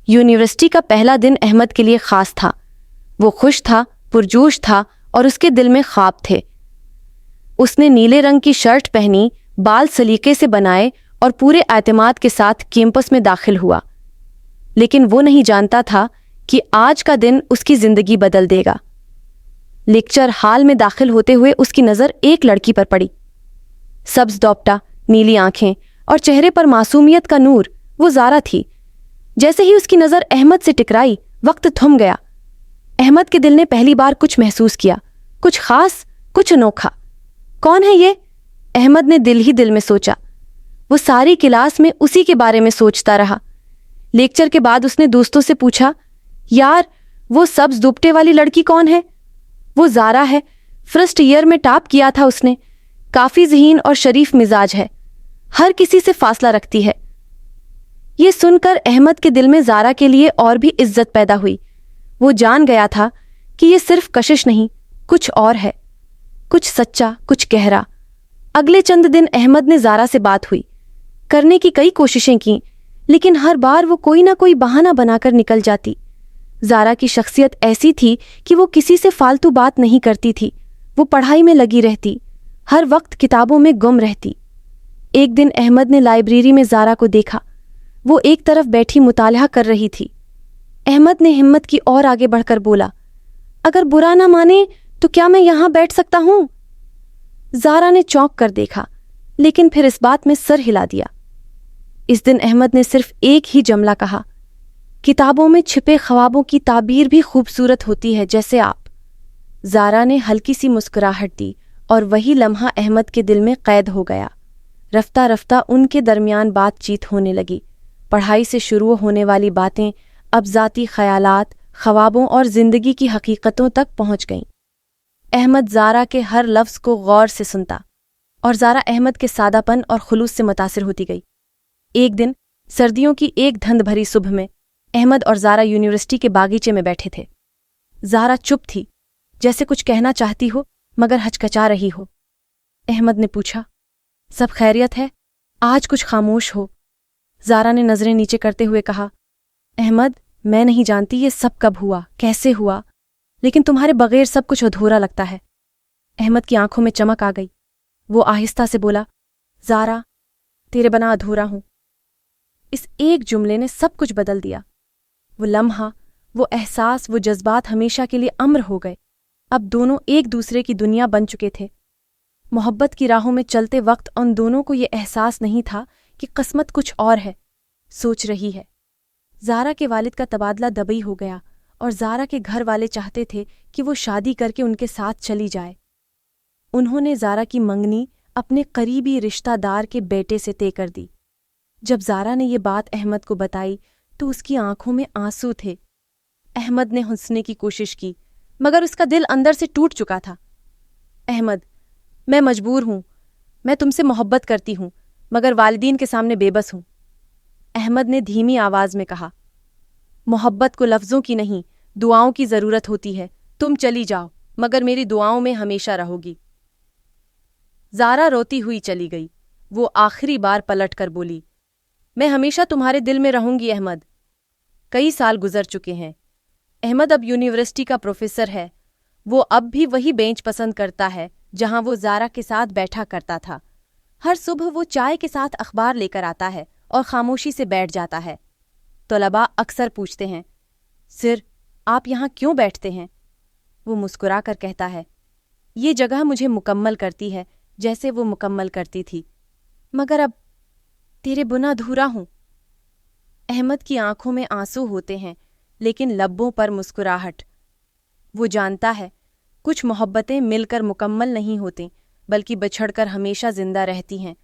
University का पहला दिन अहमद के लिए खास था। वो खुश था, पुरजोश था और उसके दिल में ख्वाब थे। उसने नीले रंग की शर्ट पहनी, बाल सलीके से बनाए और पूरे एतमाद के साथ कैंपस में दाखिल हुआ। लेकिन वो नहीं जानता था कि आज का दिन उसकी जिंदगी बदल देगा। लेक्चर हॉल में दाखिल होते हुए उसकी नज़र एक लड़की पर पड़ी। सब्ज दोपटा, नीली आंखें और चेहरे पर मासूमियत का नूर। वो ज़ारा थी। जैसे ही उसकी नज़र अहमद से टकराई, वक्त थम गया। अहमद के दिल ने पहली बार कुछ महसूस किया, कुछ खास, कुछ अनोखा। कौन है ये? अहमद ने दिल ही दिल में सोचा। वो सारी क्लास में उसी के बारे में सोचता रहा। लेक्चर के बाद उसने दोस्तों से पूछा, यार वो सब्ज दुपट्टे वाली लड़की कौन है? वो ज़ारा है। फर्स्ट ईयर में टॉप किया था उसने। काफ़ी ज़हीन और शरीफ मिजाज है, हर किसी से फासला रखती है। ये सुनकर अहमद के दिल में ज़ारा के लिए और भी इज्जत पैदा हुई। वो जान गया था कि ये सिर्फ कशिश नहीं, कुछ और है, कुछ सच्चा, कुछ गहरा। अगले चंद दिन अहमद ने ज़ारा से बात हुई, करने की कई कोशिशें की, लेकिन हर बार वो कोई ना कोई बहाना बनाकर निकल जाती। ज़ारा की शख्सियत ऐसी थी कि वो किसी से फालतू बात नहीं करती थी। वो पढ़ाई में लगी रहती, हर वक्त किताबों में गुम रहती। एक दिन अहमद ने लाइब्रेरी में ज़ारा को देखा। वो एक तरफ बैठी मुतालिया कर रही थी। अहमद ने हिम्मत की और आगे बढ़कर बोला, अगर बुरा ना माने तो क्या मैं यहां बैठ सकता हूं? ज़ारा ने चौंक कर देखा, लेकिन फिर इस बात में सर हिला दिया। इस दिन अहमद ने सिर्फ एक ही जुमला कहा, किताबों में छिपे ख्वाबों की ताबीर भी खूबसूरत होती है जैसे आप। ज़ारा ने हल्की सी मुस्कुराहट दी और वही लम्हा अहमद के दिल में कैद हो गया। रफ्ता रफ्ता उनके दरमियान बातचीत होने लगी। पढ़ाई से शुरू होने वाली बातें अब ज़ाती ख़यालात, ख्वाबों और ज़िंदगी की हकीकतों तक पहुँच गईं। अहमद ज़ारा के हर लफ्ज़ को गौर से सुनता और ज़ारा अहमद के सादापन और खुलूस से मुतासिर होती गई। एक दिन सर्दियों की एक धुंध भरी सुबह में अहमद और ज़ारा यूनिवर्सिटी के बागीचे में बैठे थे। ज़ारा चुप थी, जैसे कुछ कहना चाहती हो मगर हचकचा रही हो। अहमद ने पूछा, सब खैरियत है? आज कुछ खामोश हो। ज़ारा ने नज़रें नीचे करते हुए कहा, अहमद, मैं नहीं जानती ये सब कब हुआ, कैसे हुआ, लेकिन तुम्हारे बगैर सब कुछ अधूरा लगता है। अहमद की आंखों में चमक आ गई। वो आहिस्ता से बोला, ज़ारा, तेरे बना अधूरा हूं। इस एक जुमले ने सब कुछ बदल दिया। वो लम्हा, वो एहसास, वो जज्बात हमेशा के लिए अम्र हो गए। अब दोनों एक दूसरे की दुनिया बन चुके थे। मोहब्बत की राहों में चलते वक्त उन दोनों को ये एहसास नहीं था कि किस्मत कुछ और है, सोच रही है। ज़ारा के वालिद का तबादला दुबई हो गया और ज़ारा के घर वाले चाहते थे कि वो शादी करके उनके साथ चली जाए। उन्होंने ज़ारा की मंगनी अपने करीबी रिश्तेदार के बेटे से तय कर दी। जब ज़ारा ने ये बात अहमद को बताई तो उसकी आंखों में आंसू थे। अहमद ने हंसने की कोशिश की, मगर उसका दिल अंदर से टूट चुका था। अहमद, मैं मजबूर हूं, मैं तुमसे मोहब्बत करती हूं, मगर वालिदीन के सामने बेबस हूं। अहमद ने धीमी आवाज में कहा, मोहब्बत को लफ्ज़ों की नहीं, दुआओं की ज़रूरत होती है। तुम चली जाओ, मगर मेरी दुआओं में हमेशा रहोगी। ज़ारा रोती हुई चली गई। वो आखिरी बार पलट कर बोली, मैं हमेशा तुम्हारे दिल में रहूंगी अहमद। कई साल गुजर चुके हैं। अहमद अब यूनिवर्सिटी का प्रोफेसर है। वो अब भी वही बेंच पसंद करता है जहां वो ज़ारा के साथ बैठा करता था। हर सुबह वो चाय के साथ अखबार लेकर आता है और खामोशी से बैठ जाता है। तलबा अक्सर पूछते हैं, सिर, आप यहाँ क्यों बैठते हैं? वो मुस्कुरा कर कहता है, ये जगह मुझे मुकम्मल करती है जैसे वो मुकम्मल करती थी, मगर अब तेरे बिना अधूरा हूं। अहमद की आंखों में आंसू होते हैं, लेकिन लब्बों पर मुस्कुराहट। वो जानता है, कुछ मोहब्बतें मिलकर मुकम्मल नहीं होती, बल्कि बिछड़कर हमेशा जिंदा रहती हैं।